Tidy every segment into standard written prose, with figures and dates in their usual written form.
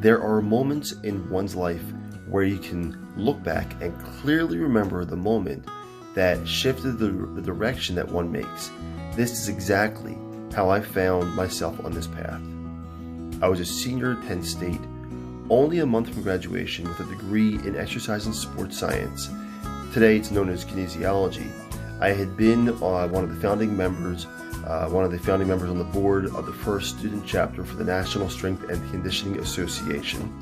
There are moments in one's life where you can look back and clearly remember the moment that shifted the direction that one makes. This is exactly how I found myself on this path. I was a senior at Penn State, only a month from graduation, with a degree in exercise and sports science. Today it's known as kinesiology. I had been one of the founding members on the board of the first student chapter for the National Strength and Conditioning Association.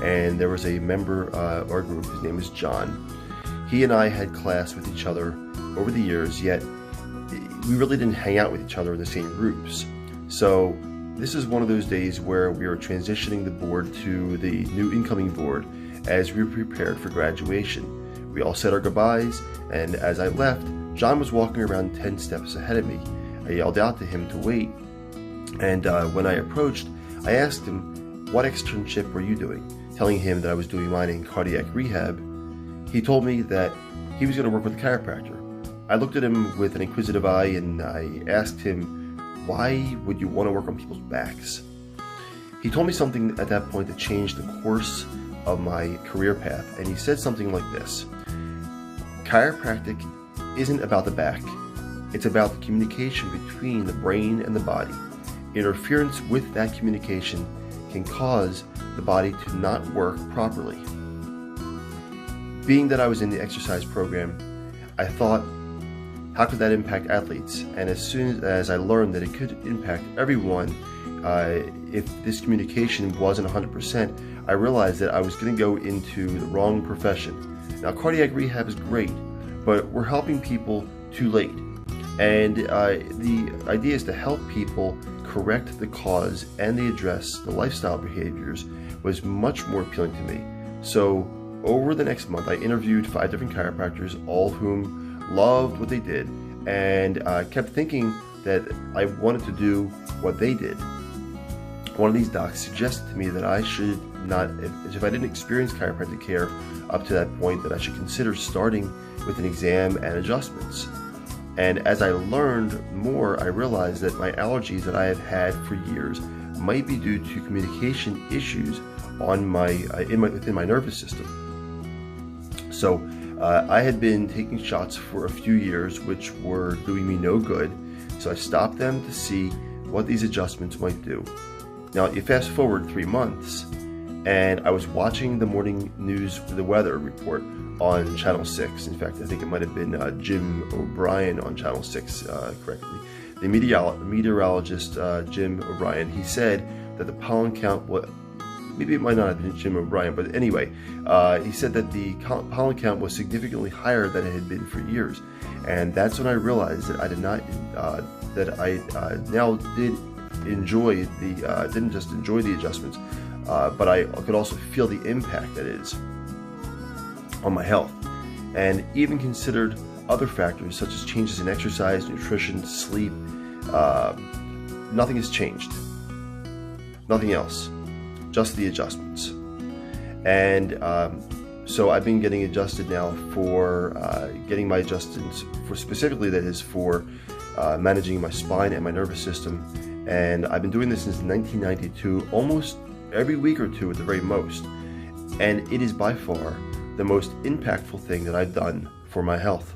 And there was a member of our group, his name was John. He and I had class with each other over the years, yet we really didn't hang out with each other in the same groups. So this is one of those days where we were transitioning the board to the new incoming board as we prepared for graduation. We all said our goodbyes, and as I left, John was walking around 10 steps ahead of me. I yelled out to him to wait, and when I approached, I asked him, "What externship were you doing?" Telling him that I was doing mine in cardiac rehab. He told me that he was going to work with a chiropractor. I looked at him with an inquisitive eye and I asked him, "Why would you want to work on people's backs?" He told me something at that point that changed the course of my career path, and he said something like this: "Chiropractic isn't about the back. It's about the communication between the brain and the body. Interference with that communication can cause the body to not work properly." Being that I was in the exercise program, I thought, how could that impact athletes? And as soon as I learned that it could impact everyone, if this communication wasn't 100%, I realized that I was going to go into the wrong profession. Now, cardiac rehab is great, but we're helping people too late. And the idea is to help people correct the cause and they address the lifestyle behaviors was much more appealing to me. So over the next month, I interviewed 5 different chiropractors, all of whom loved what they did, and kept thinking that I wanted to do what they did. One of these docs suggested to me that I should not, if I didn't experience chiropractic care up to that point, that I should consider starting with an exam and adjustments. And as I learned more, I realized that my allergies that I had had for years might be due to communication issues on within my nervous system. So I had been taking shots for a few years, which were doing me no good. So I stopped them to see what these adjustments might do. Now, you fast forward 3 months, and I was watching the morning news, the weather report on Channel 6. In fact, I think it might have been Jim O'Brien on Channel 6, correctly. The meteorologist, Jim O'Brien, he said that the pollen count, maybe it might not have been Jim O'Brien, but anyway, he said that the pollen count was significantly higher than it had been for years. And that's when I realized that I did not, now did enjoy didn't just enjoy the adjustments, but I could also feel the impact that it is on my health, and even considered other factors such as changes in exercise, nutrition, sleep. Nothing has changed. Nothing else. Just the adjustments. And so I've been getting adjusted now for getting my adjustments for specifically, that is for managing my spine and my nervous system. And I've been doing this since 1992, almost every week or two at the very most. And it is by far the most impactful thing that I've done for my health.